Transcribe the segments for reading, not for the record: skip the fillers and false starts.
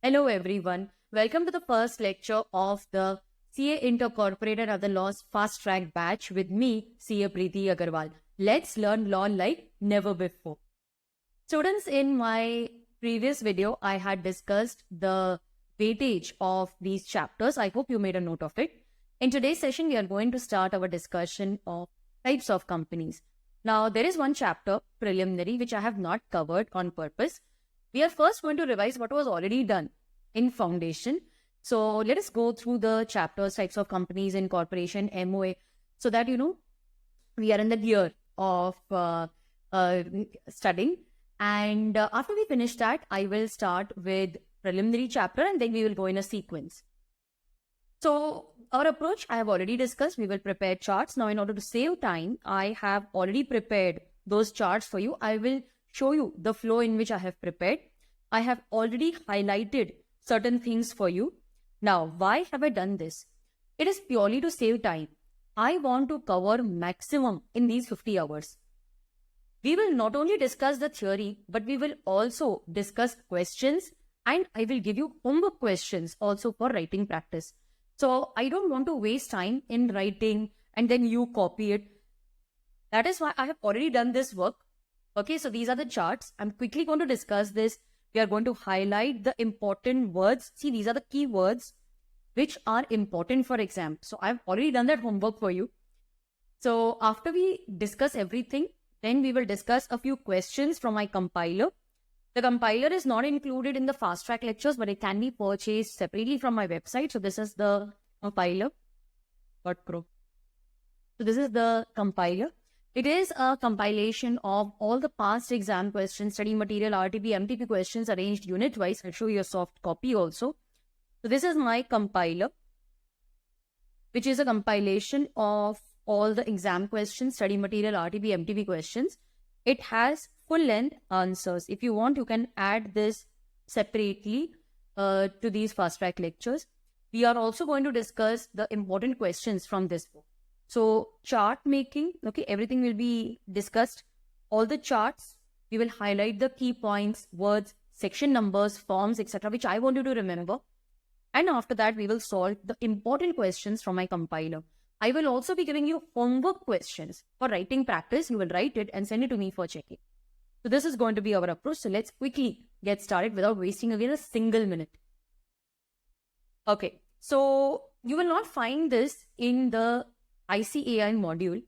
Hello everyone. Welcome to the first lecture of the CA Intercorporated Other Laws Fast Track batch with me, CA Preeti Agarwal. Let's learn law like never before. Students, in my previous video, I had discussed the weightage of these chapters. I hope you made a note of it. In today's session, we are going to start our discussion of types of companies. Now, there is one chapter, preliminary, which I have not covered on purpose. We are first going to revise what was already done in foundation. So let us go through the chapters, types of companies, incorporation, MOA, so that, we are in the gear of studying. And after we finish that, I will start with preliminary chapter and then we will go in a sequence. So our approach, I have already discussed. We will prepare charts. Now, in order to save time, I have already prepared those charts for you. I will show you the flow in which I have prepared. I have already highlighted certain things for you. Now, why have I done this? It is purely to save time. I want to cover maximum in these 50 hours. We will not only discuss the theory, but we will also discuss questions and I will give you homework questions also for writing practice. So I don't want to waste time in writing and then you copy it. That is why I have already done this work. Okay, so these are the charts. I'm quickly going to discuss this. We are going to highlight the important words. See, these are the key words which are important for exam. So I've already done that homework for you. So after we discuss everything, then we will discuss a few questions from my compiler. The compiler is not included in the fast track lectures, but it can be purchased separately from my website. So this is the compiler. Pro. So this is the compiler. It is a compilation of all the past exam questions, study material, RTP, MTP questions arranged unit-wise. I'll show you a soft copy also. So this is my compiler, which is a compilation of all the exam questions, study material, RTP, MTP questions. It has full-length answers. If you want, you can add this separately to these fast-track lectures. We are also going to discuss the important questions from this book. So chart making, okay, everything will be discussed. All the charts, we will highlight the key points, words, section numbers, forms, etc., which I want you to remember. And after that, we will solve the important questions from my compiler. I will also be giving you homework questions for writing practice. You will write it and send it to me for checking. So this is going to be our approach. So let's quickly get started without wasting again a single minute. Okay, so you will not find this in the ICAI module.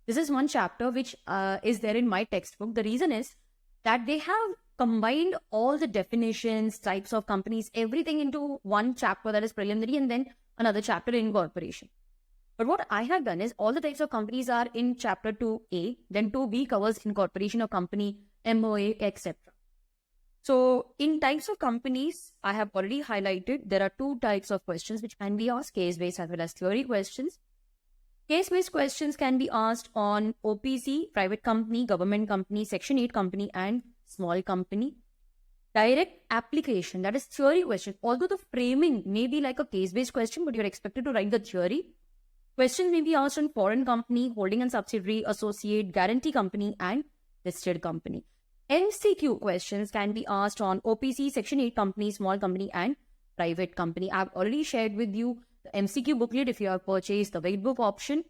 This is one chapter which is there in my textbook. The reason is that they have combined all the definitions, types of companies, everything into one chapter, that is preliminary, and then another chapter in incorporation. But what I have done is all the types of companies are in chapter 2A, then 2B covers incorporation of company, MOA, etc. So in types of companies, I have already highlighted there are two types of questions which can be asked, case-based as well as theory questions. Case-based questions can be asked on OPC, private company, government company, Section 8 company, and small company. Direct application, that is theory question. Although the framing may be like a case-based question, but you're expected to write the theory. Questions may be asked on foreign company, holding and subsidiary, associate, guarantee company, and listed company. MCQ questions can be asked on OPC, Section 8 company, small company, and private company. I've already shared with you the MCQ booklet if you have purchased the weight book option.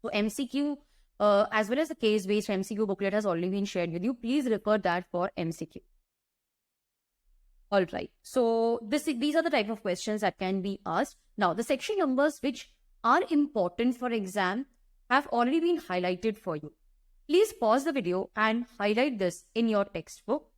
So MCQ as well as the case-based MCQ booklet has already been shared with you. Please refer that for MCQ. All right. So these are the type of questions that can be asked. Now, the section numbers which are important for exam have already been highlighted for you. Please pause the video and highlight this in your textbook.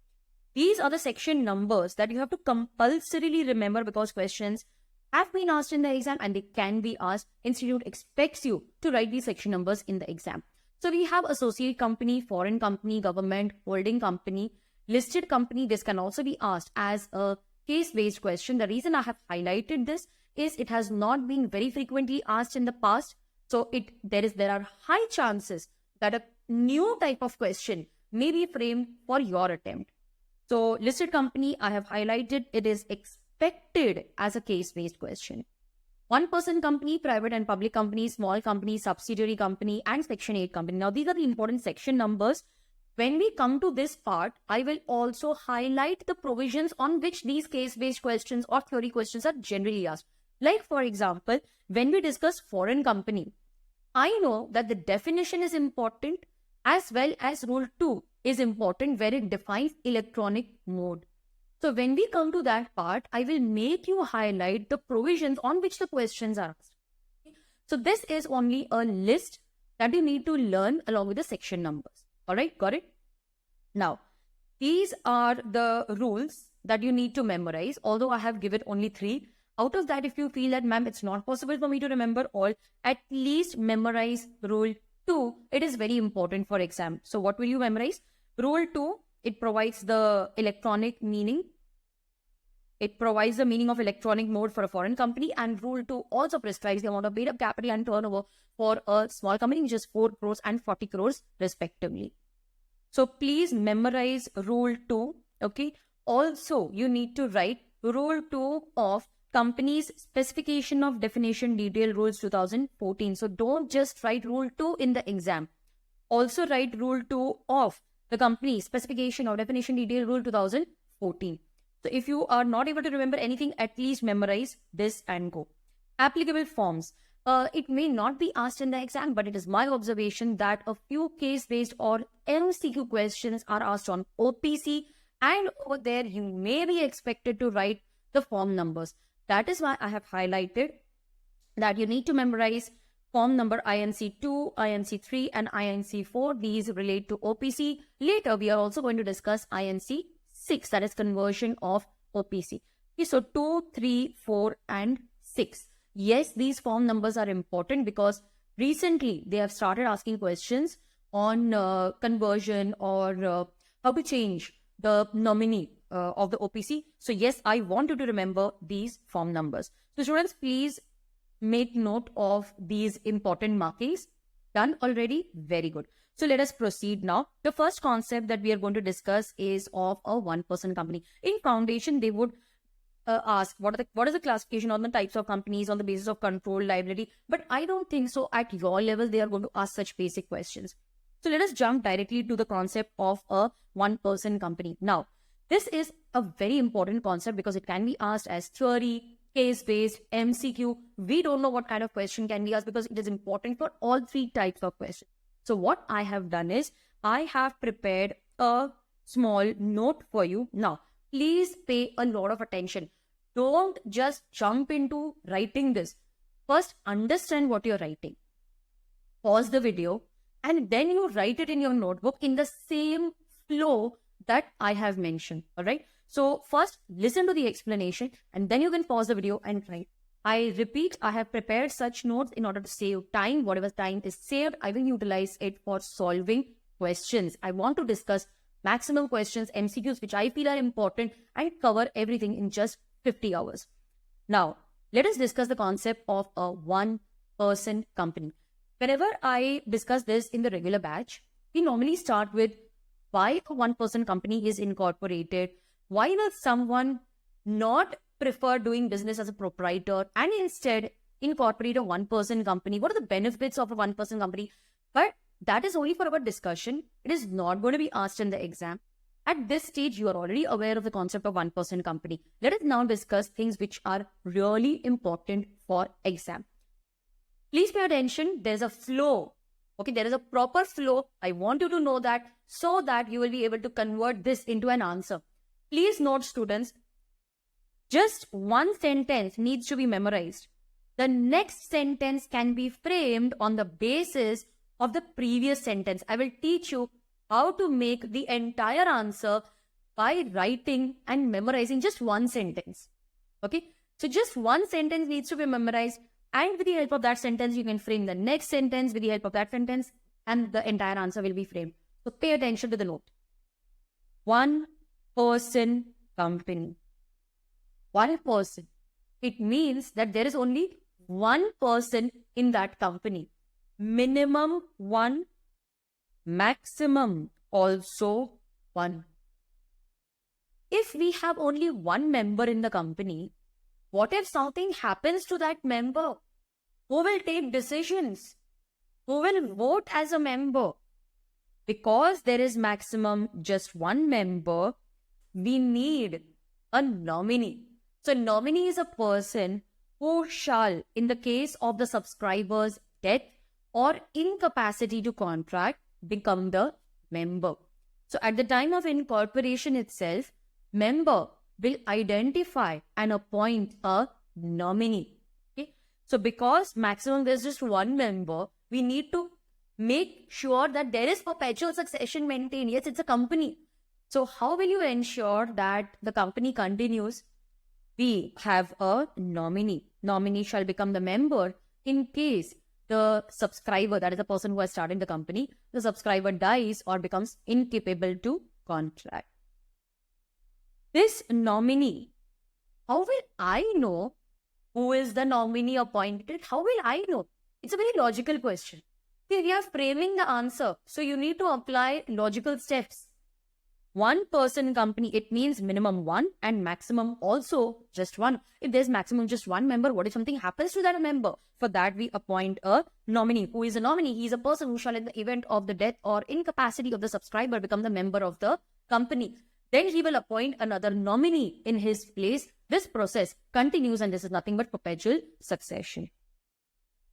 These are the section numbers that you have to compulsorily remember because questions have been asked in the exam and they can be asked. Institute expects you to write these section numbers in the exam. So we have associate company, foreign company, government, holding company, listed company. This can also be asked as a case-based question. The reason I have highlighted this is it has not been very frequently asked in the past. So there are high chances that a new type of question may be framed for your attempt. So listed company, I have highlighted, it is expected as a case-based question. One-person company, private and public company, small company, subsidiary company, and Section 8 company. Now, these are the important section numbers When we come to this part, I will also highlight the provisions on which these case-based questions or theory questions are generally asked. Like, for example, when we discuss foreign company, I know that the definition is important as well as rule 2 is important where it defines electronic mode. So when we come to that part, I will make you highlight the provisions on which the questions are asked. So this is only a list that you need to learn along with the section numbers. All right, got it? Now, these are the rules that you need to memorize, although I have given only 3. Out of that, if you feel that, ma'am, it's not possible for me to remember all, at least memorize rule 2. It is very important for exam. So what will you memorize? Rule 2, it provides the electronic meaning. It provides the meaning of electronic mode for a foreign company, and rule 2 also prescribes the amount of paid-up capital and turnover for a small company, which is 4 crores and 40 crores respectively. So please memorize rule 2. Okay. Also, you need to write rule 2 of Company's Specification of Definition Detail Rules 2014. So don't just write rule 2 in the exam. Also write rule 2 of the Company's Specification of Definition Detail Rule 2014. So if you are not able to remember anything, at least memorize this and go. Applicable forms. It may not be asked in the exam, but it is my observation that a few case-based or MCQ questions are asked on OPC, and over there you may be expected to write the form numbers. That is why I have highlighted that you need to memorize form number INC2, INC3 and INC4. These relate to OPC. Later, we are also going to discuss INC6, that is conversion of OPC. Okay, so 2, 3, 4 and 6. Yes, these form numbers are important because recently they have started asking questions on conversion or how to change the nominee of the OPC. So yes, I want you to remember these form numbers. So students, please make note of these important markings. Done already? Very good. So let us proceed now. The first concept that we are going to discuss is of a one-person company. In foundation, they would ask what is the classification on the types of companies on the basis of control, liability. But I don't think so at your level they are going to ask such basic questions. So let us jump directly to the concept of a one-person company. Now, this is a very important concept because it can be asked as theory, case-based, MCQ. We don't know what kind of question can be asked because it is important for all 3 types of questions. So what I have done is I have prepared a small note for you. Now, please pay a lot of attention. Don't just jump into writing this. First, understand what you're writing. Pause the video and then you write it in your notebook in the same flow that I have mentioned. All right. So first, listen to the explanation and then you can pause the video and write. I repeat, I have prepared such notes in order to save time. Whatever time is saved, I will utilize it for solving questions. I want to discuss maximum questions, MCQs, which I feel are important and cover everything in just 50 hours. Now, let us discuss the concept of a one-person company. Whenever I discuss this in the regular batch, we normally start with why a one-person company is incorporated. Why will someone not prefer doing business as a proprietor and instead incorporate a one-person company? What are the benefits of a one-person company? But that is only for our discussion. It is not going to be asked in the exam. At this stage, you are already aware of the concept of one-person company. Let us now discuss things which are really important for exam. Please pay attention. There's a flow. Okay, there is a proper flow. I want you to know that so that you will be able to convert this into an answer. Please note, students, just one sentence needs to be memorized. The next sentence can be framed on the basis of the previous sentence. I will teach you how to make the entire answer by writing and memorizing just one sentence. Okay, so just one sentence needs to be memorized, and with the help of that sentence, you can frame the next sentence with the help of that sentence, and the entire answer will be framed. So pay attention to the note. One-person company. One person. It means that there is only one person in that company. Minimum one, maximum also one. If we have only one member in the company, what if something happens to that member? Who will take decisions? Who will vote as a member? because there is maximum just one member, we need a nominee. So nominee is a person who shall, in the case of the subscriber's death or incapacity to contract, become the member. So at the time of incorporation itself, member will identify and appoint a nominee. Okay? So because maximum there's just one member, we need to make sure that there is perpetual succession maintained. Yes, it's a company. So how will you ensure that the company continues? We have a nominee. Nominee shall become the member in case the subscriber, that is the person who has started the company, the subscriber dies or becomes incapable to contract. This nominee, how will I know who is the nominee appointed? How will I know? It's a very logical question. See, we are framing the answer. So you need to apply logical steps. One person company, it means minimum one and maximum also just one. If there's maximum just one member, what if something happens to that member? For that, we appoint a nominee. Who is a nominee? He is a person who shall, in the event of the death or incapacity of the subscriber, become the member of the company. Then he will appoint another nominee in his place. This process continues, and this is nothing but perpetual succession.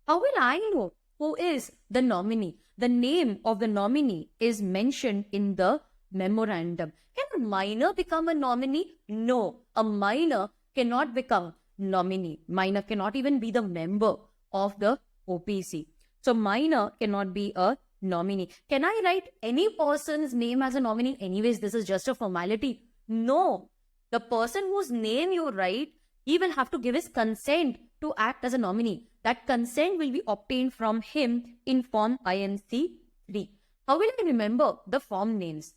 How will I know who is the nominee? The name of the nominee is mentioned in the memorandum. Can a minor become a nominee? No, a minor cannot become nominee. Minor cannot even be the member of the OPC. So minor cannot be a nominee. Can I write any person's name as a nominee? Anyways, this is just a formality. No, the person whose name you write, he will have to give his consent to act as a nominee. That consent will be obtained from him in form INC 3. How will I remember the form names?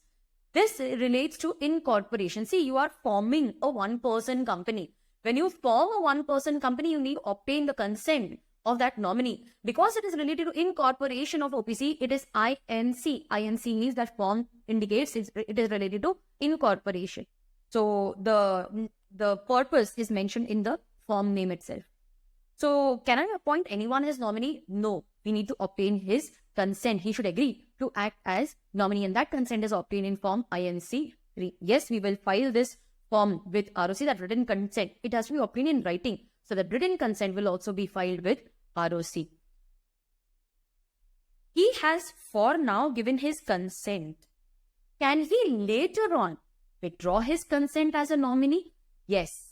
This relates to incorporation. See, you are forming a one-person company. When you form a one-person company, you need to obtain the consent of that nominee. Because it is related to incorporation of OPC, it is INC. INC means that form indicates it is related to incorporation. So the purpose is mentioned in the form name itself. So can I appoint anyone as nominee? No. We need to obtain his consent. He should agree to act as nominee, and that consent is obtained in form INC 3. Yes, we will file this form with ROC, that written consent. It has to be obtained in writing. So the written consent will also be filed with ROC. He has for now given his consent. Can he later on withdraw his consent as a nominee? Yes.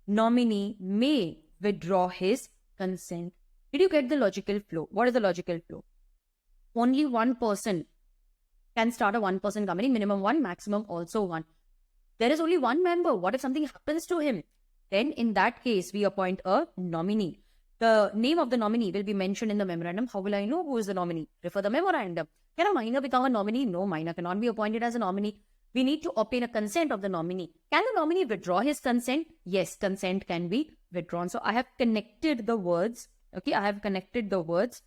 Nominee may withdraw his consent. Did you get the logical flow? What is the logical flow? Only one person can start a one-person company, minimum one, maximum also one. There is only one member. What if something happens to him? Then in that case, we appoint a nominee. The name of the nominee will be mentioned in the memorandum. How will I know who is the nominee? Refer the memorandum. Can a minor become a nominee? No, minor cannot be appointed as a nominee. We need to obtain a consent of the nominee. Can the nominee withdraw his consent? Yes, consent can be withdrawn. So I have connected the words. Okay, I have connected the words.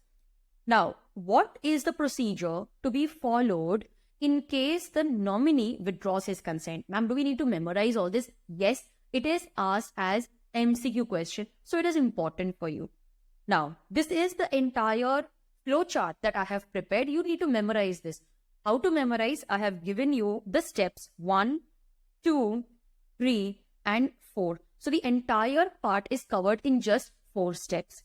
Now, what is the procedure to be followed in case the nominee withdraws his consent? Ma'am, do we need to memorize all this? Yes, it is asked as MCQ question. So it is important for you. Now, this is the entire flowchart that I have prepared. You need to memorize this. How to memorize? I have given you the steps 1, 2, 3 and 4. So the entire part is covered in just 4 steps.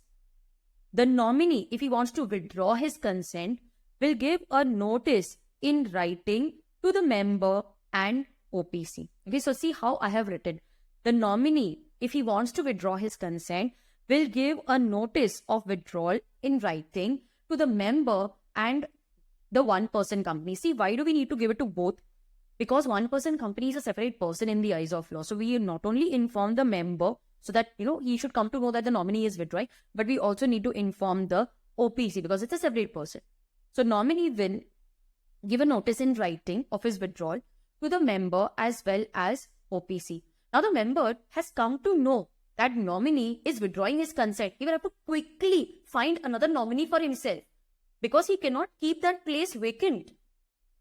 The nominee, if he wants to withdraw his consent, will give a notice in writing to the member and OPC. Okay, so see how I have written. The nominee, if he wants to withdraw his consent, will give a notice of withdrawal in writing to the member and the one-person company. See, why do we need to give it to both? Because one-person company is a separate person in the eyes of law. So we not only inform the member so that, he should come to know that the nominee is withdrawing, but we also need to inform the OPC because it's a separate person. So nominee will give a notice in writing of his withdrawal to the member as well as OPC. Now the member has come to know that nominee is withdrawing his consent. He will have to quickly find another nominee for himself because he cannot keep that place vacant.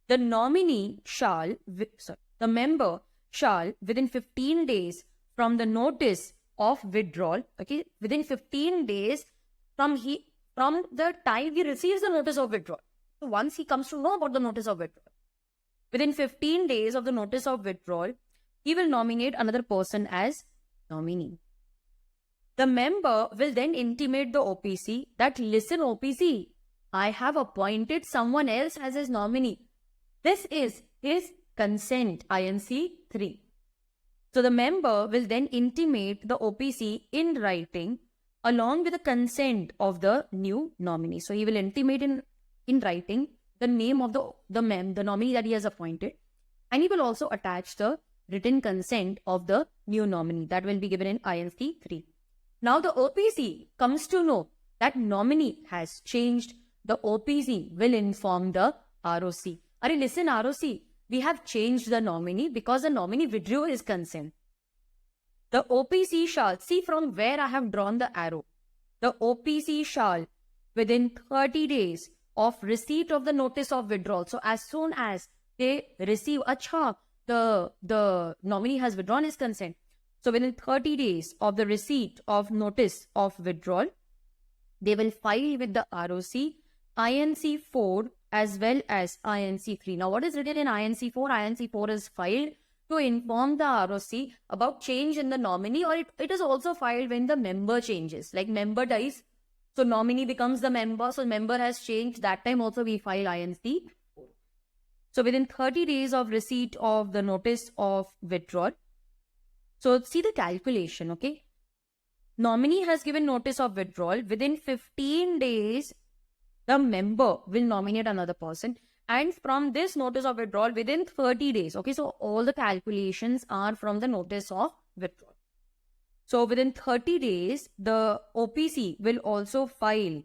The nominee shall, the member shall within 15 days from the notice of withdrawal, okay, within 15 days from the time he receives the notice of withdrawal. So once he comes to know about the notice of withdrawal, within 15 days of the notice of withdrawal, he will nominate another person as nominee. The member will then intimate the OPC that, listen OPC, I have appointed someone else as his nominee. This is his consent, INC 3. So the member will then intimate the OPC in writing along with the consent of the new nominee. So he will intimate in writing the name of the nominee that he has appointed, and he will also attach the written consent of the new nominee that will be given in INC 3. Now the OPC comes to know that nominee has changed. The OPC will inform the ROC. Arey, listen ROC, we have changed the nominee because the nominee withdrew his consent. The OPC shall, see from where I have drawn the arrow, the OPC shall within 30 days of receipt of the notice of withdrawal. So as soon as they receive, the nominee has withdrawn his consent. So within 30 days of the receipt of notice of withdrawal, they will file with the ROC INC 4 as well as INC 3. Now what is written in INC 4? INC 4 is filed to inform the ROC about change in the nominee, or it is also filed when the member changes. Like member dies, so nominee becomes the member, so member has changed. That time also we file INC 4. So within 30 days of receipt of the notice of withdrawal. So see the calculation, okay? Nominee has given notice of withdrawal. Within 15 days, the member will nominate another person. And from this notice of withdrawal, within 30 days, okay? So all the calculations are from the notice of withdrawal. So within 30 days, the OPC will also file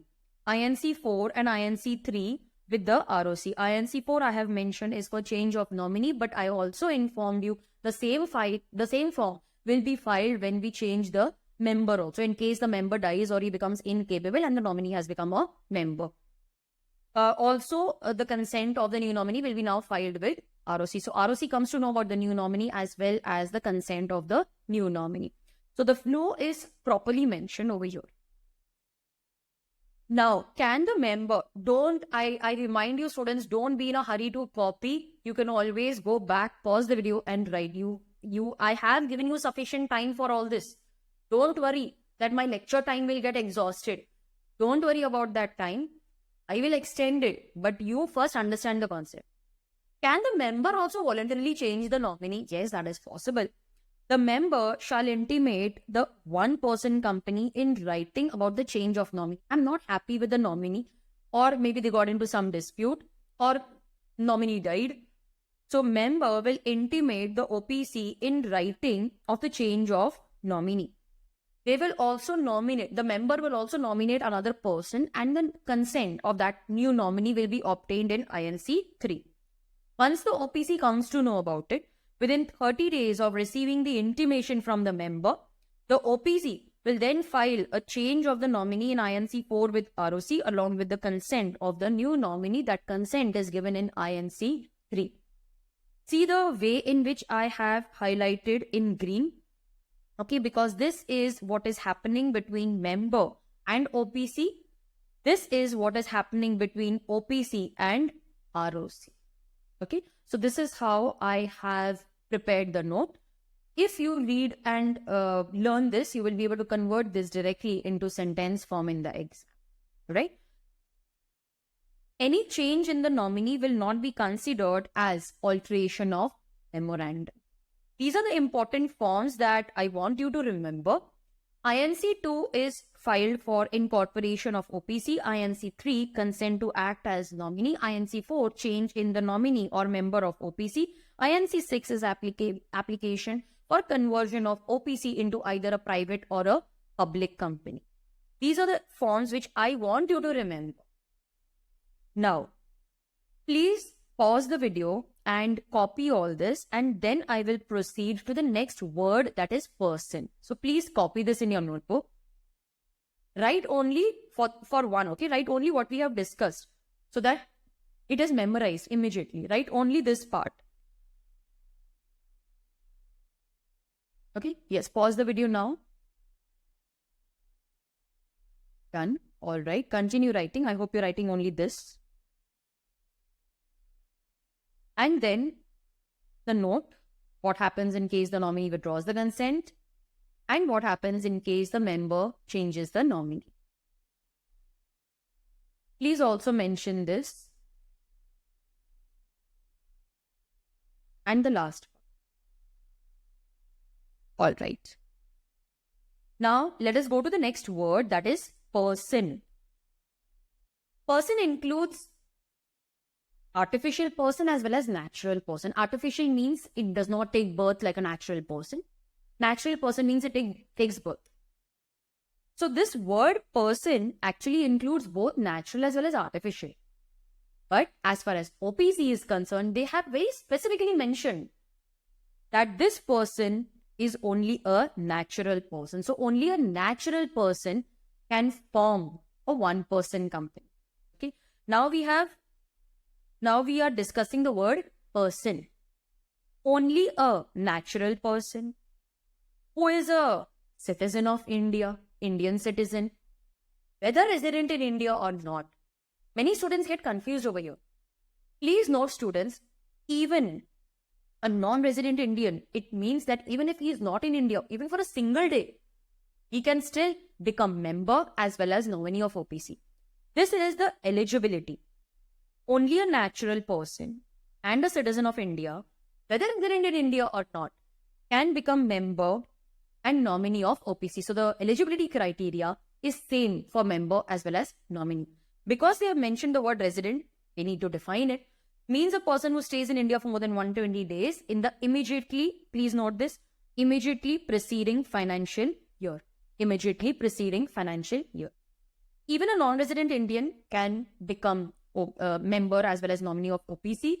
INC 4 and INC 3 with the ROC. INC 4 I have mentioned is for change of nominee, but I also informed you the same form will be filed when we change the member also, in case the member dies or he becomes incapable and the nominee has become a member. The consent of the new nominee will be now filed with ROC. So ROC comes to know about the new nominee as well as the consent of the new nominee. So the flow is properly mentioned over here. Now, can the member, I remind you students, don't be in a hurry to copy. You can always go back, pause the video and write. I have given you sufficient time for all this. Don't worry that my lecture time will get exhausted. Don't worry about that time. I will extend it, but you first understand the concept. Can the member also voluntarily change the nominee? Yes, that is possible. The member shall intimate the one-person company in writing about the change of nominee. I'm not happy with the nominee, or maybe they got into some dispute, or nominee died. So member will intimate the OPC in writing of the change of nominee. They will also nominate, the member will also nominate another person, and the consent of that new nominee will be obtained in INC 3. Once the OPC comes to know about it, within 30 days of receiving the intimation from the member, the OPC will then file a change of the nominee in INC 4 with ROC along with the consent of the new nominee. That consent is given in INC 3. See the way in which I have highlighted in green. Okay, because this is what is happening between member and OPC. This is what is happening between OPC and ROC. Okay, so this is how I have prepared the note. If you read and learn this, you will be able to convert this directly into sentence form in the exam, right? Any change in the nominee will not be considered as alteration of memorandum. These are the important forms that I want you to remember. INC 2 is filed for incorporation of OPC. INC 3, consent to act as nominee. INC 4, change in the nominee or member of OPC. INC 6 is application for conversion of OPC into either a private or a public company. These are the forms which I want you to remember. Now, please pause the video and copy all this, and then I will proceed to the next word, that is person. So please copy this in your notebook. Write only for one, okay? Write only what we have discussed so that it is memorized immediately. Write only this part. Okay, yes, pause the video now. Done. All right, continue writing. I hope you're writing only this. And then the note, what happens in case the nominee withdraws the consent, and what happens in case the member changes the nominee. Please also mention this. And the last one. All right. Now, let us go to the next word, that is person. Person includes artificial person as well as natural person. Artificial means it does not take birth like a natural person. Natural person means it takes birth. So this word person actually includes both natural as well as artificial. But as far as OPC is concerned, they have very specifically mentioned that this person is only a natural person. So only a natural person can form a one-person company. Okay. Now we are discussing the word person. Only a natural person who is a citizen of India, Indian citizen, whether resident in India or not. Many students get confused over here. Please note, students, even a non-resident Indian, it means that even if he is not in India, even for a single day, he can still become member as well as nominee of OPC. This is the eligibility. Only a natural person and a citizen of India, whether resident in India or not, can become member and nominee of OPC. So the eligibility criteria is same for member as well as nominee. Because they have mentioned the word resident, they need to define it. Means a person who stays in India for more than 120 days in the immediately, please note this, immediately preceding financial year. Immediately preceding financial year. Even a non-resident Indian can become a member as well as nominee of OPC.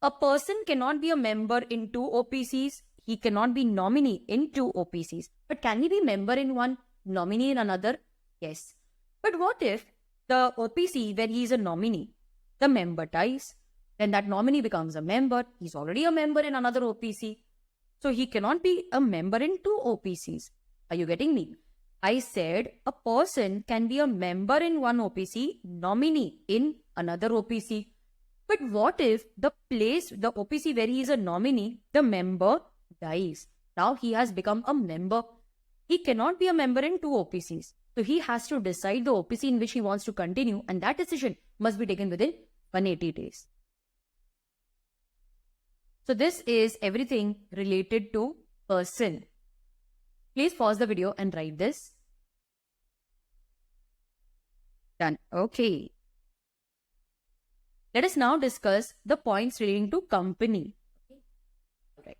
A person cannot be a member in two OPCs. He cannot be nominee in two OPCs. But can he be member in one, nominee in another? Yes. But what if the OPC, when he is a nominee, the member dies, then that nominee becomes a member. He's already a member in another OPC. So he cannot be a member in two OPCs. Are you getting me? I said a person can be a member in one OPC, nominee in another OPC. But what if the OPC where he is a nominee, the member dies? Now he has become a member. He cannot be a member in two OPCs. So he has to decide the OPC in which he wants to continue, and that decision must be taken within 180 days. So this is everything related to person. Please pause the video and write this. Done. Okay. Let us now discuss the points relating to company. Right.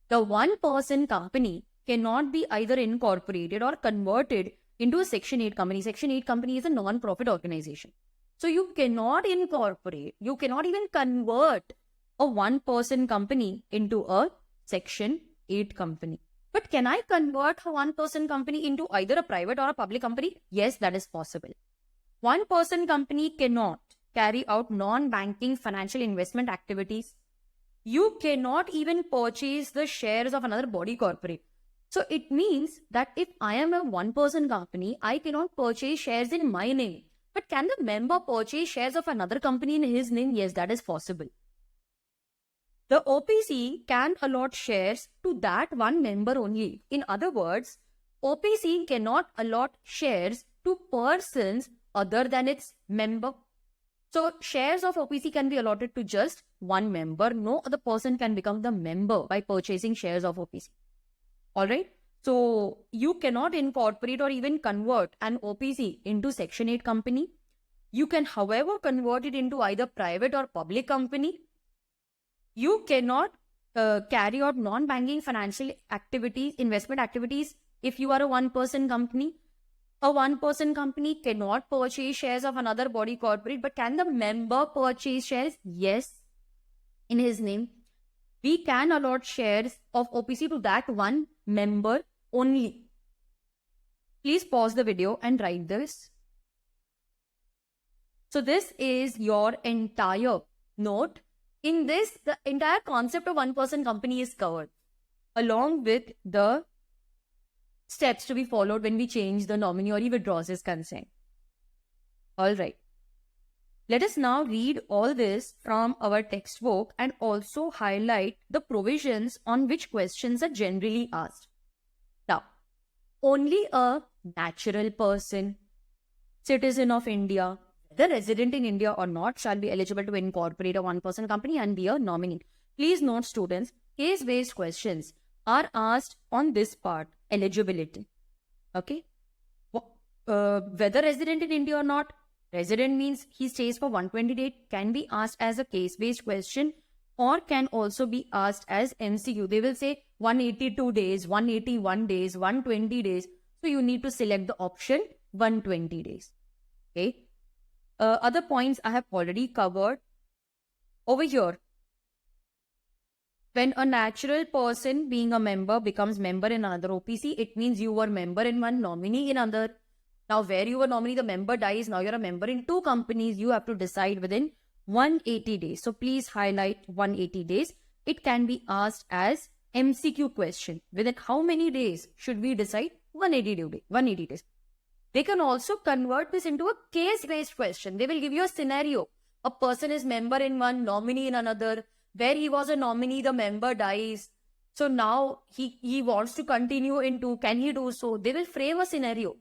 The one-person company cannot be either incorporated or converted into a Section 8 company. Section 8 company is a non-profit organization. So you cannot incorporate, you cannot even convert a one-person company into a Section 8 company. But can I convert a one-person company into either a private or a public company? Yes, that is possible. One-person company cannot carry out non-banking financial investment activities. You cannot even purchase the shares of another body corporate. So it means that if I am a one-person company, I cannot purchase shares in my name. But can the member purchase shares of another company in his name? Yes, that is possible. The OPC can allot shares to that one member only. In other words, OPC cannot allot shares to persons other than its member. So shares of OPC can be allotted to just one member. No other person can become the member by purchasing shares of OPC. Alright. So you cannot incorporate or even convert an OPC into Section 8 company. You can, however, convert it into either private or public company. You cannot carry out non-banking financial activities, investment activities if you are a one-person company. A one-person company cannot purchase shares of another body corporate, but can the member purchase shares? Yes, in his name. We can allot shares of OPC to that one member only. Please pause the video and write this. So this is your entire note. In this, the entire concept of one-person company is covered, along with the steps to be followed when we change the nominee or he withdraws his consent. All right. Let us now read all this from our textbook and also highlight the provisions on which questions are generally asked. Now, only a natural person, citizen of India, whether resident in India or not, shall be eligible to incorporate a one-person company and be a nominee. Please note, students, case-based questions are asked on this part, eligibility. Okay? Whether resident in India or not, resident means he stays for 120 days, can be asked as a case-based question or can also be asked as MCQ. They will say 182 days, 181 days, 120 days. So you need to select the option 120 days. Okay. Other points I have already covered. Over here, when a natural person being a member becomes member in another OPC, it means you were member in one, nominee in other. Now, where you were nominee, the member dies. Now you're a member in two companies. You have to decide within 180 days. So please highlight 180 days. It can be asked as MCQ question. Within how many days should we decide? 180 days. They can also convert this into a case-based question. They will give you a scenario. A person is member in one, nominee in another. Where he was a nominee, the member dies. So now he wants to continue in two. Can he do so? They will frame a scenario.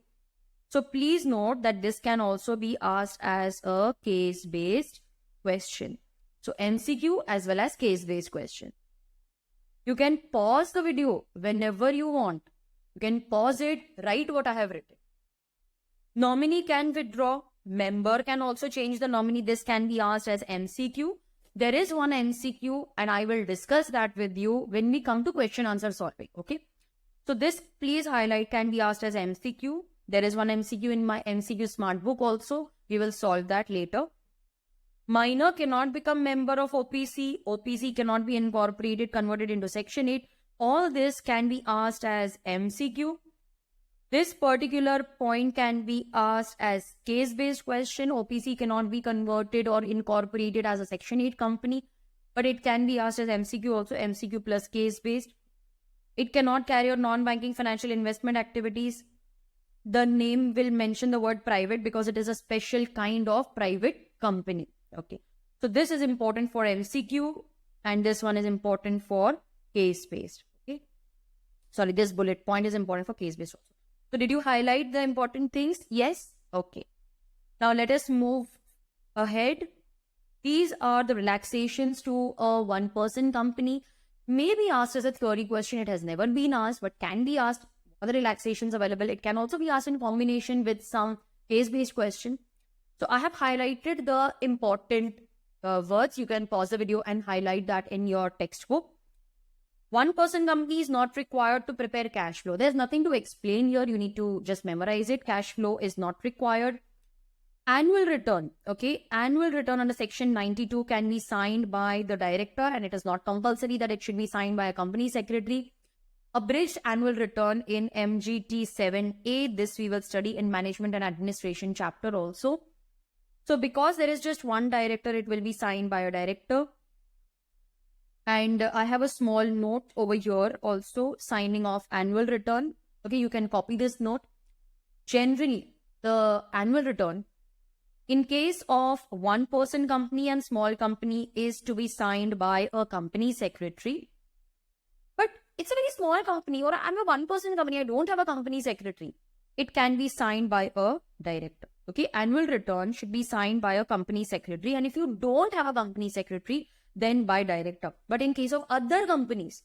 So please note that this can also be asked as a case-based question. So MCQ as well as case-based question. You can pause the video whenever you want. You can pause it, write what I have written. Nominee can withdraw. Member can also change the nominee. This can be asked as MCQ. There is one MCQ and I will discuss that with you when we come to question answer solving. Okay. So this please highlight can be asked as MCQ. There is one MCQ in my MCQ Smart Book also. We will solve that later. Minor cannot become member of OPC. OPC cannot be incorporated, converted into Section 8. All this can be asked as MCQ. This particular point can be asked as case-based question. OPC cannot be converted or incorporated as a Section 8 company, but it can be asked as MCQ also, MCQ plus case-based. It cannot carry out non-banking financial investment activities. The name will mention the word private because it is a special kind of private company. Okay. So this is important for MCQ and this one is important for case-based. Okay. Sorry, this bullet point is important for case-based also. So did you highlight the important things? Yes? Okay. Now let us move ahead. These are the relaxations to a one-person company. May be asked as a theory question. It has never been asked, but can be asked. Other relaxations available. It can also be asked in combination with some case-based question. So I have highlighted the important words. You can pause the video and highlight that in your textbook. One-person company is not required to prepare cash flow. There's nothing to explain here. You need to just memorize it. Cash flow is not required. Annual return. Okay. Annual return under Section 92 can be signed by the director and it is not compulsory that it should be signed by a company secretary. Abridged annual return in MGT 7A. This we will study in Management and Administration chapter also. So because there is just one director, it will be signed by a director. And I have a small note over here also, signing off annual return. Okay, you can copy this note. Generally, the annual return, in case of one-person company and small company, is to be signed by a company secretary. But it's a very small company or I'm a one-person company, I don't have a company secretary. It can be signed by a director. Okay, annual return should be signed by a company secretary. And if you don't have a company secretary, then by director. But in case of other companies,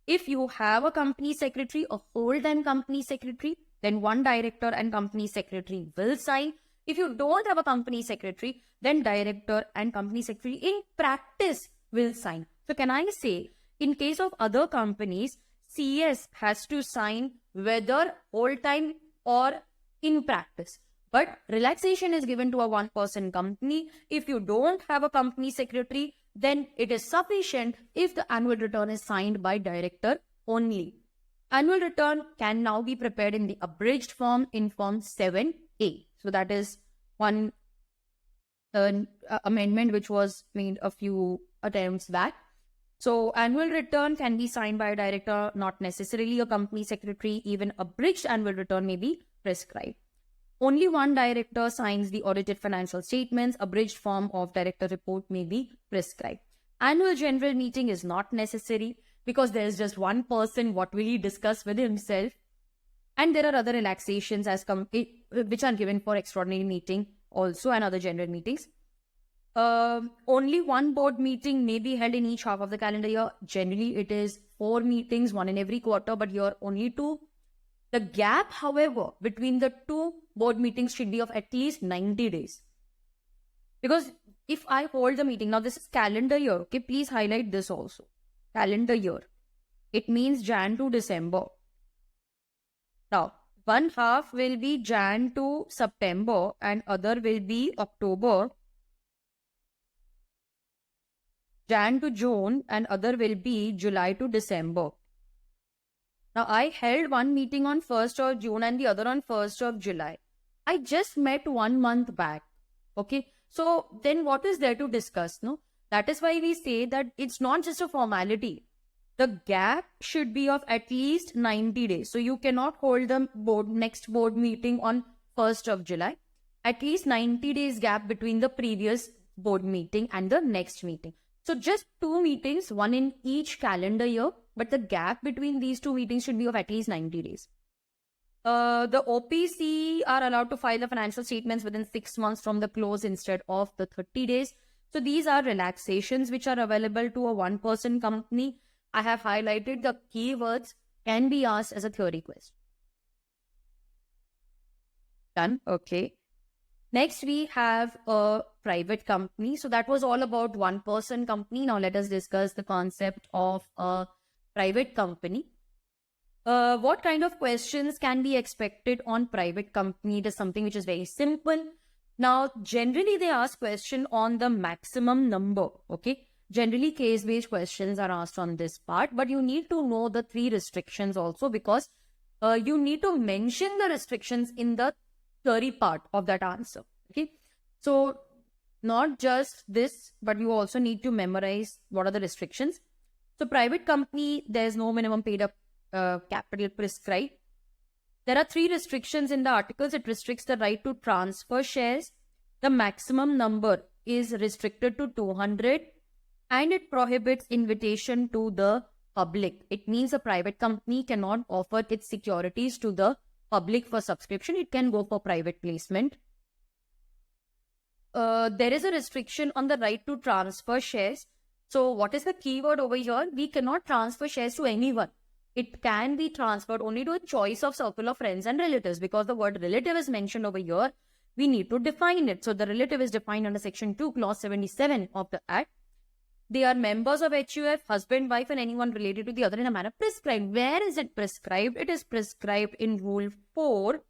if you have a company secretary, a whole-time company secretary, then one director and company secretary will sign. If you don't have a company secretary, then director and company secretary in practice will sign. So can I say, in case of other companies, CS has to sign whether whole-time or in practice. But relaxation is given to a one-person company. If you don't have a company secretary, then it is sufficient if the annual return is signed by director only. Annual return can now be prepared in the abridged form in Form 7A. So that is one amendment which was made a few attempts back. So annual return can be signed by a director, not necessarily a company secretary. Even abridged annual return may be prescribed. Only one director signs the audited financial statements. Abridged form of director report may be prescribed. Annual general meeting is not necessary because there is just one person. What will he discuss with himself? And there are other relaxations which are given for extraordinary meeting also and other general meetings. Only one board meeting may be held in each half of the calendar year. Generally, it is 4 meetings, one in every quarter, but here only 2. The gap, however, between the 2 board meetings should be of at least 90 days. Because if I hold the meeting, now this is calendar year, okay, please highlight this also. Calendar year. It means Jan to December. Now, one half will be Jan to September and other will be October. Jan to June and other will be July to December. Now, I held one meeting on 1st of June and the other on 1st of July. I just met 1 month back. Okay. So, then what is there to discuss? No? That is why we say that it's not just a formality. The gap should be of at least 90 days. So, you cannot hold the next board meeting on 1st of July. At least 90 days gap between the previous board meeting and the next meeting. So, just 2 meetings, one in each calendar year. But the gap between these 2 meetings should be of at least 90 days. The OPC are allowed to file the financial statements within 6 months from the close instead of the 30 days. So these are relaxations which are available to a one-person company. I have highlighted the keywords can be asked as a theory question. Done. Okay. Next, we have a private company. So that was all about one-person company. Now let us discuss the concept of a private company. What kind of questions can be expected on private company? It is something which is very simple. Now, generally they ask question on the maximum number. Okay. Generally case-based questions are asked on this part, but you need to know the 3 restrictions also because you need to mention the restrictions in the theory part of that answer. Okay. So, not just this, but you also need to memorize what are the restrictions. So, private company, there is no minimum paid up capital prescribed. There are 3 restrictions in the articles. It restricts the right to transfer shares. The maximum number is restricted to 200 and it prohibits invitation to the public. It means a private company cannot offer its securities to the public for subscription. It can go for private placement. There is a restriction on the right to transfer shares. So what is the keyword over here? We cannot transfer shares to anyone. It can be transferred only to a choice of circle of friends and relatives because the word relative is mentioned over here. We need to define it. So the relative is defined under section 2, clause 77 of the Act. They are members of HUF, husband, wife, and anyone related to the other in a manner prescribed. Where is it prescribed? It is prescribed in Rule 4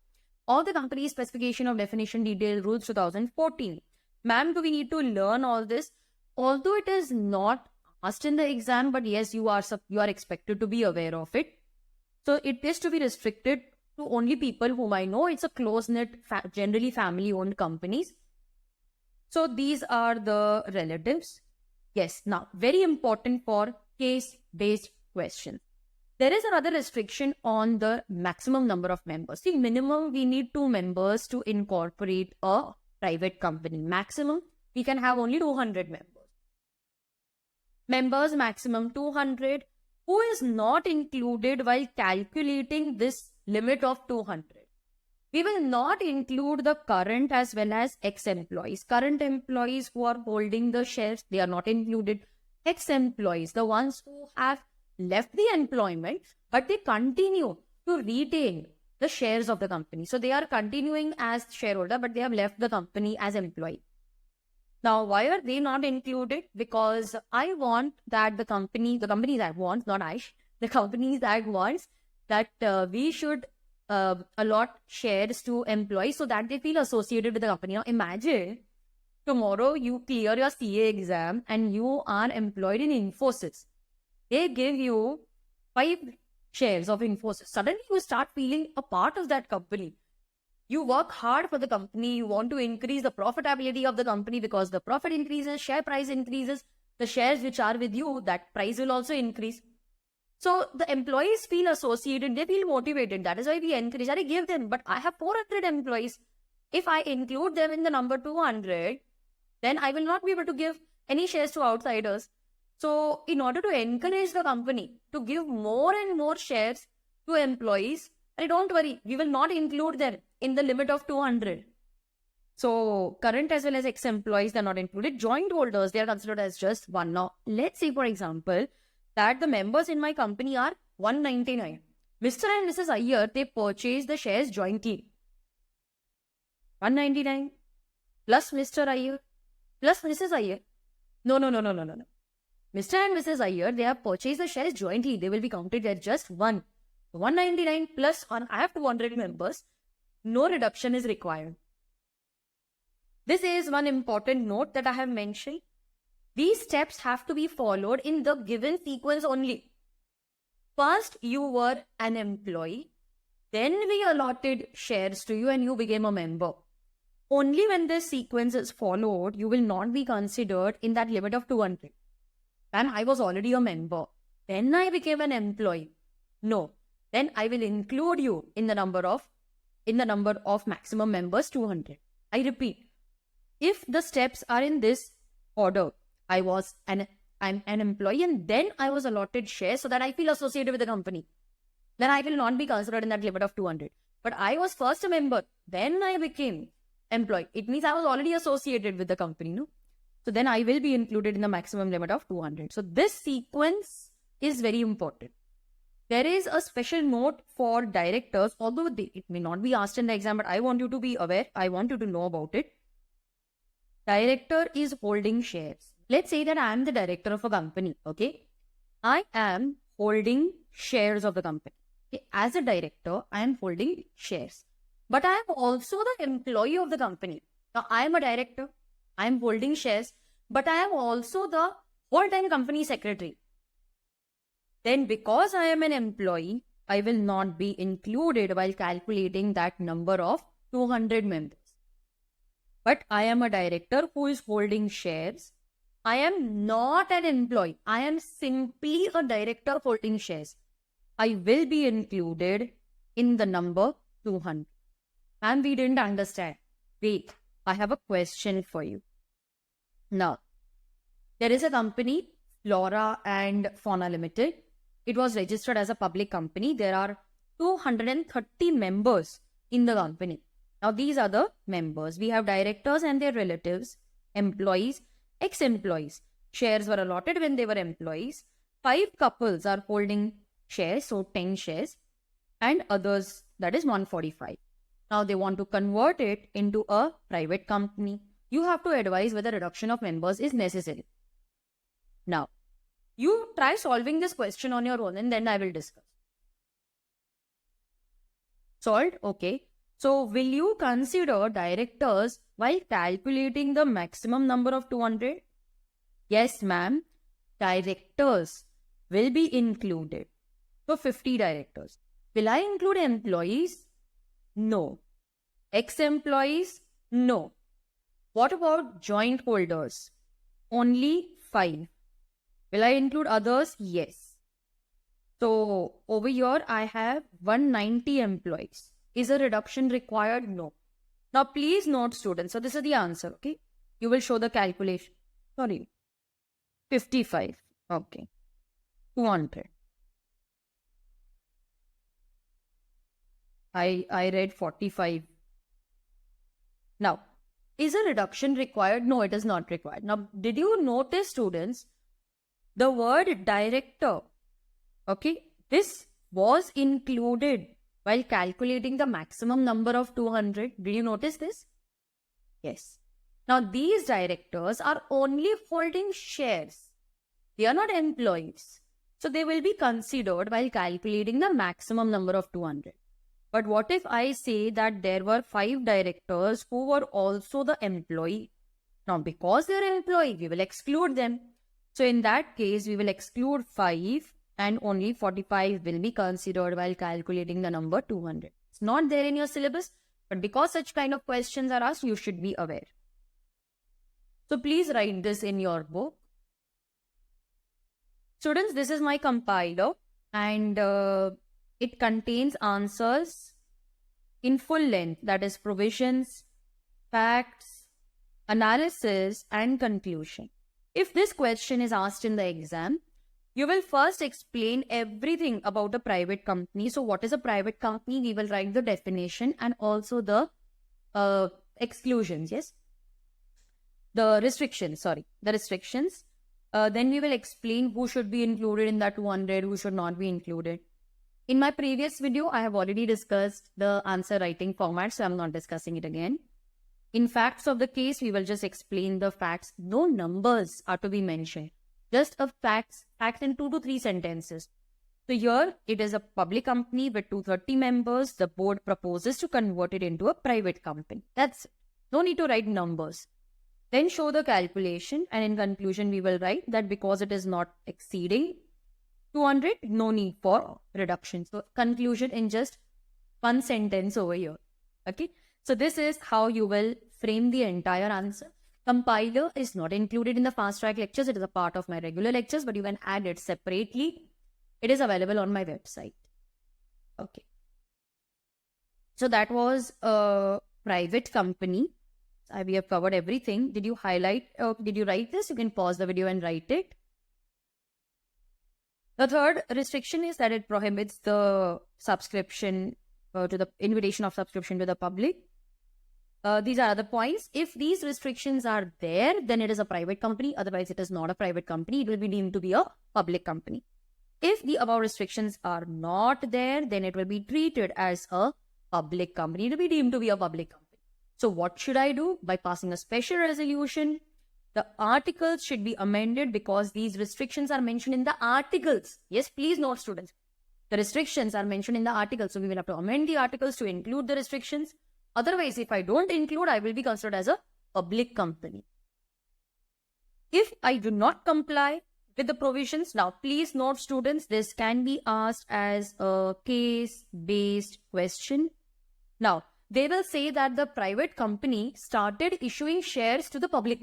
of the Company Specification of Definition Detail Rules 2014. Ma'am, do we need to learn all this? Although it is not asked in the exam, but yes, you are expected to be aware of it. So it is to be restricted to only people whom I know. It's a close-knit, generally family-owned companies. So these are the relatives. Yes, now very important for case-based questions. There is another restriction on the maximum number of members. See, minimum we need 2 members to incorporate a private company. Maximum we can have only 200 members. Members maximum 200. Who is not included while calculating this limit of 200? We will not include the current as well as ex-employees. Current employees who are holding the shares, they are not included. Ex-employees, the ones who have left the employment, but they continue to retain the shares of the company. So they are continuing as shareholder, but they have left the company as employee. Now, why are they not included? Because I want that the companies that want, not I, the companies that wants that we should allot shares to employees so that they feel associated with the company. Now, imagine tomorrow you clear your CA exam and you are employed in Infosys. They give you 5 shares of Infosys. Suddenly you start feeling a part of that company. You work hard for the company. You want to increase the profitability of the company because the profit increases, share price increases. The shares which are with you, that price will also increase. So the employees feel associated. They feel motivated. That is why we encourage. I give them, but I have 400 employees. if I include them in the number 200, then I will not be able to give any shares to outsiders. So in order to encourage the company to give more and more shares to employees, and don't worry, we will not include them in the limit of 200. So current as well as ex-employees, they're not included. Joint holders, they are considered as just one. Now, let's say, for example, that the members in my company are 199. Mr. and Mrs. Iyer, they purchased the shares jointly. 199 plus Mr. Iyer plus Mrs. Iyer. No. Mr. and Mrs. Iyer, they have purchased the shares jointly. They will be counted as just one. 199 plus 1, I have 200 members. No reduction is required. This is one important note that I have mentioned. These steps have to be followed in the given sequence only. First, you were an employee. Then we allotted shares to you and you became a member. Only when this sequence is followed, you will not be considered in that limit of 200. And I was already a member. Then I became an employee. No. Then I will include you in the number of maximum members 200. I repeat, if the steps are in this order, I'm an employee and then I was allotted shares so that I feel associated with the company, then I will not be considered in that limit of 200. But I was first a member, then I became employee. It means I was already associated with the company, no? So then I will be included in the maximum limit of 200. So this sequence is very important. There is a special note for directors, although it may not be asked in the exam, but I want you to be aware. I want you to know about it. Director is holding shares. Let's say that I am the director of a company, okay? I am holding shares of the company. Okay? As a director, I am holding shares. But I am also the employee of the company. Now, I am a director. I am holding shares. But I am also the whole-time company secretary. Then because I am an employee, I will not be included while calculating that number of 200 members. But I am a director who is holding shares. I am not an employee. I am simply a director holding shares. I will be included in the number 200. And we didn't understand. Wait, I have a question for you. Now, there is a company, Flora and Fauna Limited. It was registered as a public company. There are 230 members in the company. Now, these are the members. We have directors and their relatives, employees, ex-employees. Shares were allotted when they were employees. 5 couples are holding shares, so 10 shares, and others, that is 145. Now, they want to convert it into a private company. You have to advise whether reduction of members is necessary. Now, you try solving this question on your own and then I will discuss. Solved? Okay. So, will you consider directors while calculating the maximum number of 200? Yes, ma'am. Directors will be included. So, 50 directors. Will I include employees? No. Ex-employees? No. What about joint holders? Only 5. Will I include others? Yes. So, over here I have 190 employees. Is a reduction required? No. Now, please note, students. So, this is the answer, okay? You will show the calculation. Sorry. 55. Okay. 200. I read 45. Now, is a reduction required? No, it is not required. Now, did you notice, students, the word director, okay, this was included while calculating the maximum number of 200. Did you notice this? Yes. Now, these directors are only holding shares. They are not employees. So, they will be considered while calculating the maximum number of 200. But what if I say that there were 5 directors who were also the employee? Now, because they are employee, we will exclude them. So, in that case, we will exclude 5 and only 45 will be considered while calculating the number 200. It's not there in your syllabus, but because such kind of questions are asked, you should be aware. So, please write this in your book. Students, this is my compiler and it contains answers in full length, that is provisions, facts, analysis, and conclusion. If this question is asked in the exam, you will first explain everything about a private company. So what is a private company? We will write the definition and also the exclusions, yes? The restrictions. Then we will explain who should be included in that 200, who should not be included. In my previous video, I have already discussed the answer writing format, so I'm not discussing it again. In facts of the case, we will just explain the facts. No numbers are to be mentioned. Just a facts in 2 to 3 sentences. So here, it is a public company with 230 members. The board proposes to convert it into a private company. That's it. No need to write numbers. Then show the calculation, and in conclusion, we will write that because it is not exceeding 200, no need for reduction. So conclusion in just one sentence over here. Okay. So this is how you will frame the entire answer. Compiler is not included in the fast track lectures. It is a part of my regular lectures, but you can add it separately. It is available on my website. Okay. So that was a private company. We have covered everything. Did you highlight, did you write this? You can pause the video and write it. The third restriction is that it prohibits the subscription to the invitation of subscription to the public. These are other points. If these restrictions are there, then it is a private company. Otherwise, it is not a private company. It will be deemed to be a public company. If the above restrictions are not there, then it will be treated as a public company. It will be deemed to be a public company. So what should I do? By passing a special resolution, the articles should be amended because these restrictions are mentioned in the articles. Yes, please note, students. The restrictions are mentioned in the articles. So we will have to amend the articles to include the restrictions. Otherwise, if I don't include, I will be considered as a public company. If I do not comply with the provisions, now please note, students, this can be asked as a case-based question. Now, they will say that the private company started issuing shares to the public.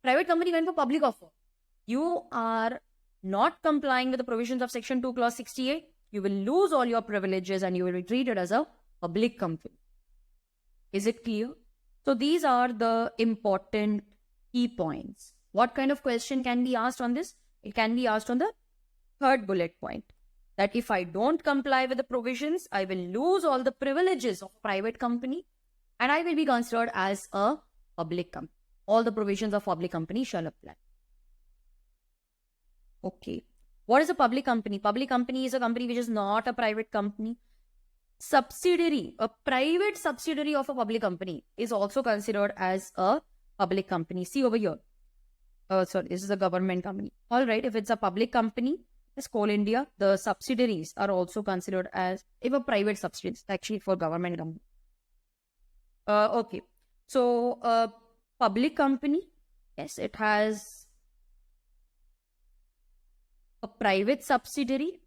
Private company went for public offer. You are not complying with the provisions of Section 2, Clause 68. You will lose all your privileges and you will be treated as a public company. Is it clear? So these are the important key points. What kind of question can be asked on this? It can be asked on the third bullet point. That if I don't comply with the provisions, I will lose all the privileges of a private company and I will be considered as a public company. All the provisions of public company shall apply. Okay. What is a public company? Public company is a company which is not a private company. Subsidiary, a private subsidiary of a public company is also considered as a public company. See over here. Sorry, this is a government company. All right. If it's a public company, as Coal India, the subsidiaries are also considered as, if a private subsidiary, actually for government company. Okay. So, public company, yes, it has a private subsidiary.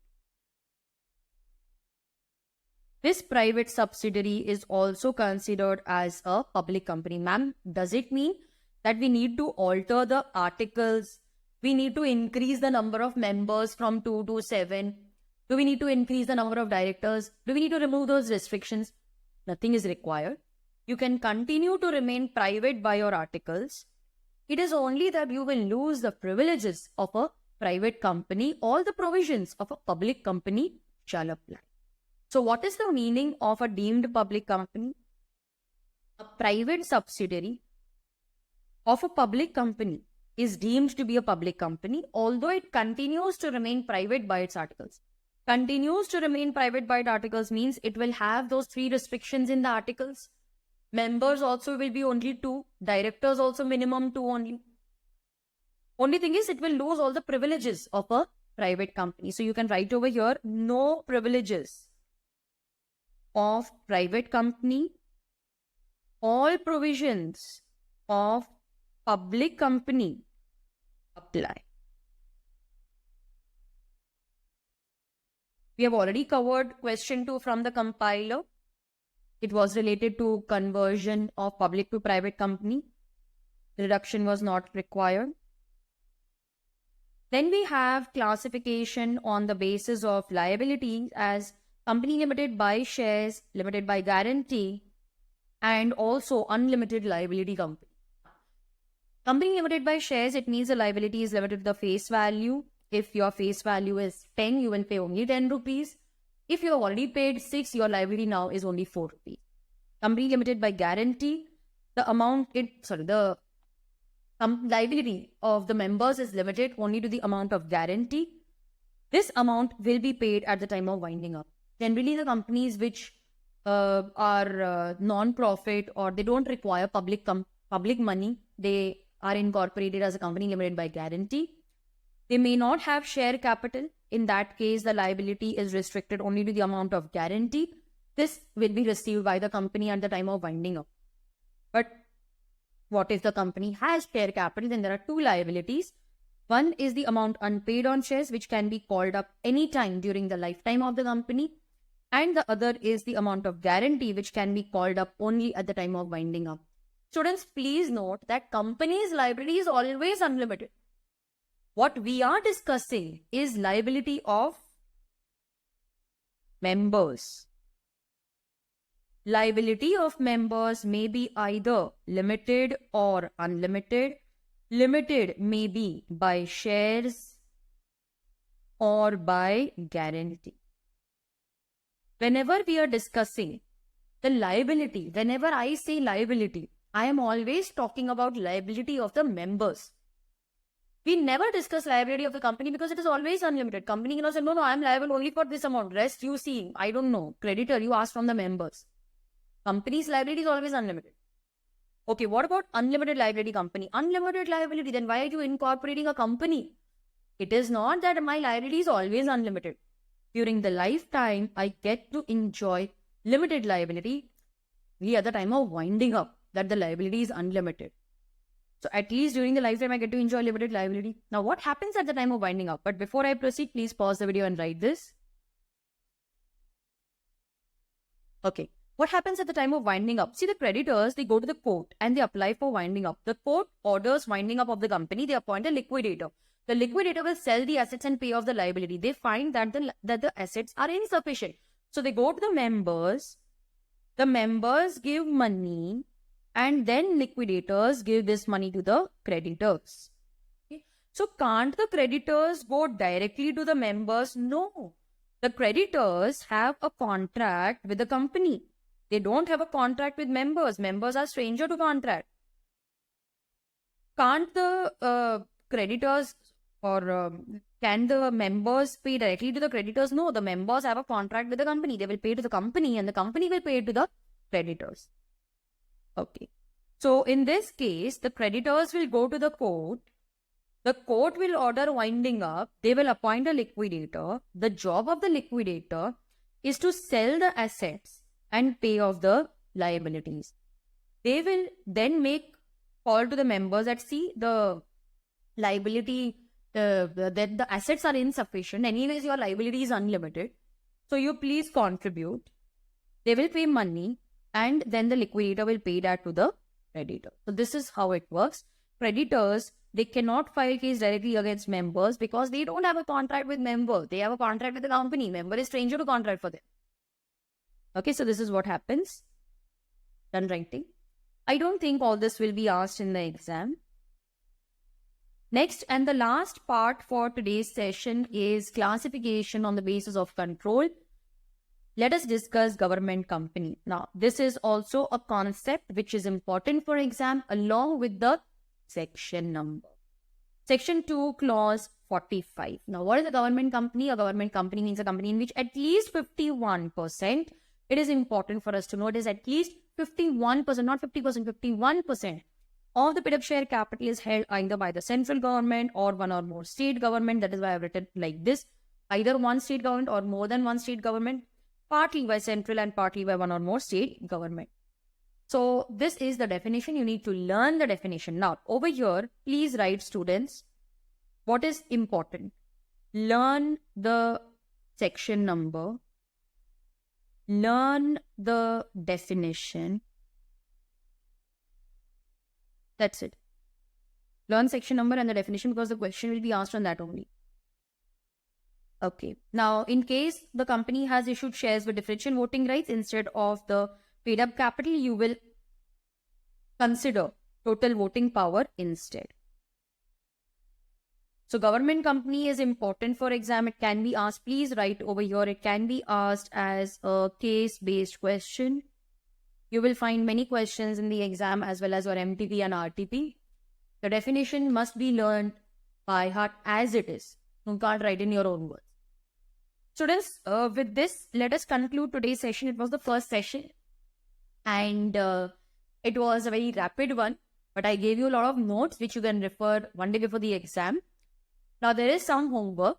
This private subsidiary is also considered as a public company. Ma'am, does it mean that we need to alter the articles? We need to increase the number of members from 2 to 7. Do we need to increase the number of directors? Do we need to remove those restrictions? Nothing is required. You can continue to remain private by your articles. It is only that you will lose the privileges of a private company. All the provisions of a public company shall apply. So what is the meaning of a deemed public company? A private subsidiary of a public company is deemed to be a public company, although it continues to remain private by its articles. Continues to remain private by its articles means it will have those 3 restrictions in the articles. Members also will be only 2. Directors also minimum 2 only. Only thing is it will lose all the privileges of a private company. So you can write over here, no privileges of private company. All provisions of public company apply. We have already covered question 2 from the compiler. It was related to conversion of public to private company. Reduction was not required. Then we have classification on the basis of liability as company limited by shares, limited by guarantee, and also unlimited liability company. Company limited by shares, it means the liability is limited to the face value. If your face value is 10, you will pay only 10 rupees. If you have already paid 6, your liability now is only 4 rupees. Company limited by guarantee, the liability of the members is limited only to the amount of guarantee. This amount will be paid at the time of winding up. Generally, the companies which are non-profit or they don't require public money, they are incorporated as a company limited by guarantee. They may not have share capital. In that case, the liability is restricted only to the amount of guarantee. This will be received by the company at the time of winding up. But what if the company has share capital? Then there are two liabilities. One is the amount unpaid on shares, which can be called up anytime during the lifetime of the company. And the other is the amount of guarantee, which can be called up only at the time of winding up. Students, please note that company's liability is always unlimited. What we are discussing is liability of members. Liability of members may be either limited or unlimited. Limited may be by shares or by guarantee. Whenever we are discussing the liability, whenever I say liability, I am always talking about liability of the members. We never discuss liability of the company because it is always unlimited. Company cannot say, no, I am liable only for this amount. Rest you see, I don't know. Creditor, you ask from the members. Company's liability is always unlimited. Okay, what about unlimited liability company? Unlimited liability, then why are you incorporating a company? It is not that my liability is always unlimited. During the lifetime, I get to enjoy limited liability at the time of winding up, that the liability is unlimited. So at least during the lifetime, I get to enjoy limited liability. Now, what happens at the time of winding up? But before I proceed, please pause the video and write this. Okay. What happens at the time of winding up? See, the creditors, they go to the court and they apply for winding up. The court orders winding up of the company. They appoint a liquidator. The liquidator will sell the assets and pay off the liability. They find that the assets are insufficient. So they go to the members. The members give money and then liquidators give this money to the creditors. Okay. So can't the creditors go directly to the members? No. The creditors have a contract with the company. They don't have a contract with members. Members are stranger to contract. Can't the creditors or can the members pay directly to the creditors? No, the members have a contract with the company. They will pay to the company and the company will pay to the creditors. Okay. So in this case, the creditors will go to the court. The court will order winding up. They will appoint a liquidator. The job of the liquidator is to sell the assets and pay off the liabilities. They will then make call to the members that see the liability, that the assets are insufficient. Anyways, your liability is unlimited. So you please contribute. They will pay money and then the liquidator will pay that to the creditor. So this is how it works. Creditors, they cannot file case directly against members because they don't have a contract with member. They have a contract with the company. Member is stranger to contract for them. Okay, so this is what happens. Done writing. I don't think all this will be asked in the exam. Next and the last part for today's session is classification on the basis of control. Let us discuss government company. Now, this is also a concept which is important for exam along with the section number. Section 2, clause 45. Now, what is a government company? A government company means a company in which at least 51%, it is important for us to know it is at least 51%, not 50%, 51% of the paid-up share capital is held either by the central government or one or more state government. That is why I've written like this. Either one state government or more than one state government, partly by central and partly by one or more state government. So this is the definition. You need to learn the definition. Now, over here, please write, students, what is important? Learn the section number. Learn the definition. That's it. Learn section number and the definition because the question will be asked on that only. Okay. Now, in case the company has issued shares with differential voting rights instead of the paid up capital, you will consider total voting power instead. So government company is important for exam. It can be asked, please write over here. It can be asked as a case-based question. You will find many questions in the exam as well as your MTP and RTP. The definition must be learned by heart as it is. You can't write in your own words. Students, with this, let us conclude today's session. It was the first session and it was a very rapid one, but I gave you a lot of notes which you can refer one day before the exam. Now, there is some homework.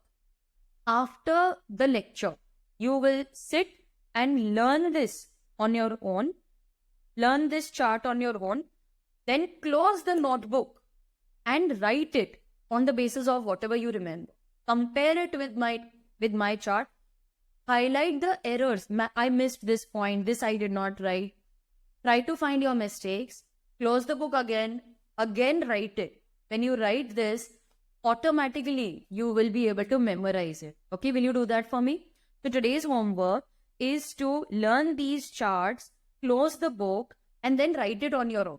After the lecture, you will sit and learn this on your own. Learn this chart on your own. Then close the notebook and write it on the basis of whatever you remember. Compare it with my chart. Highlight the errors. I missed this point. This I did not write. Try to find your mistakes. Close the book again. Again write it. When you write this, automatically you will be able to memorize it. Okay, will you do that for me? So today's homework is to learn these charts, close the book, and then write it on your own.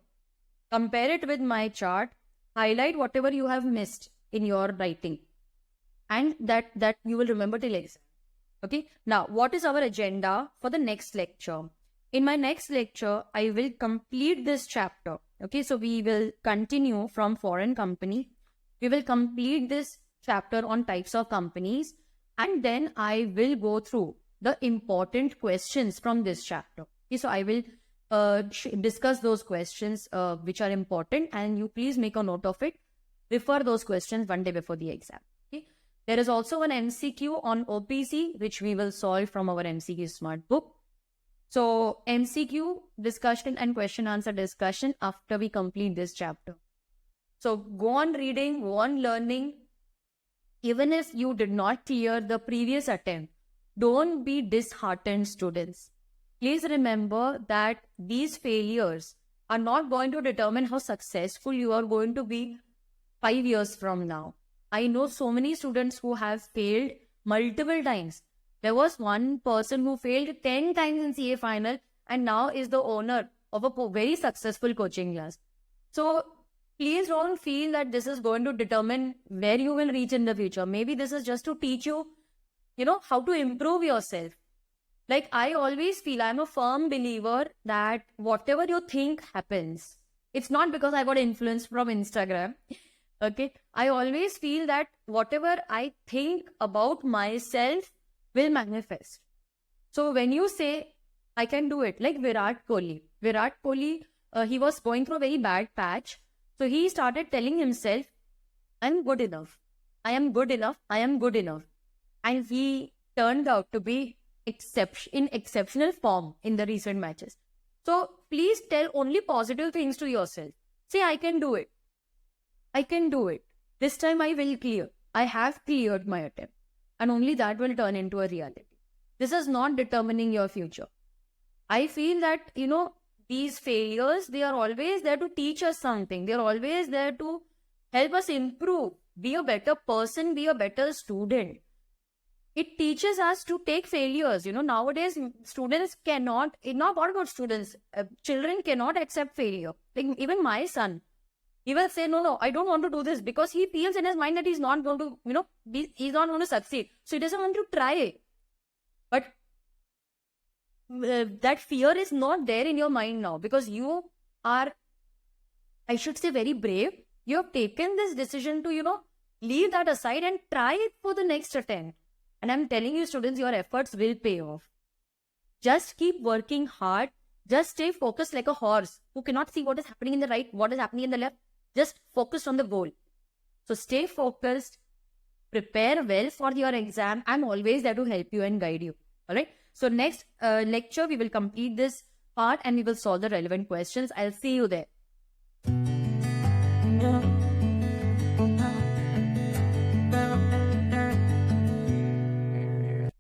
Compare it with my chart, highlight whatever you have missed in your writing, and that you will remember till exam. Okay, now what is our agenda for the next lecture? In my next lecture, I will complete this chapter. Okay, so we will continue from foreign company. We will complete this chapter on types of companies, and then I will go through the important questions from this chapter. Okay, so I will discuss those questions which are important, and you please make a note of it. Refer those questions one day before the exam. Okay, there is also an MCQ on OPC which we will solve from our MCQ Smart book. So MCQ discussion and question answer discussion after we complete this chapter. So go on reading, go on learning. Even if you did not clear the previous attempt, don't be disheartened, students. Please remember that these failures are not going to determine how successful you are going to be 5 years from now. I know so many students who have failed multiple times. There was one person who failed 10 times in CA final and now is the owner of a very successful coaching class. So please don't feel that this is going to determine where you will reach in the future. Maybe this is just to teach you, how to improve yourself. Like I always feel, I'm a firm believer that whatever you think happens. It's not because I got influenced from Instagram. Okay. I always feel that whatever I think about myself will manifest. So when you say, I can do it, like Virat Kohli, he was going through a very bad patch. So he started telling himself, I'm good enough. I am good enough. I am good enough. And he turned out to be in exceptional form in the recent matches. So please tell only positive things to yourself. Say, I can do it. I can do it. This time I will clear. I have cleared my attempt. And only that will turn into a reality. This is not determining your future. I feel that, these failures, they are always there to teach us something. They are always there to help us improve, be a better person, be a better student. It teaches us to take failures. Nowadays, students cannot, not about students, children cannot accept failure. Like even my son, he will say, no, I don't want to do this because he feels in his mind that he's not going to, he's not going to succeed. So he doesn't want to try. But that fear is not there in your mind now because you are, I should say, very brave. You have taken this decision to, leave that aside and try it for the next attempt. And I'm telling you, students, your efforts will pay off. Just keep working hard. Just stay focused like a horse who cannot see what is happening in the right, what is happening in the left. Just focus on the goal. So stay focused. Prepare well for your exam. I'm always there to help you and guide you. All right. So next lecture, we will complete this part and we will solve the relevant questions. I'll see you there.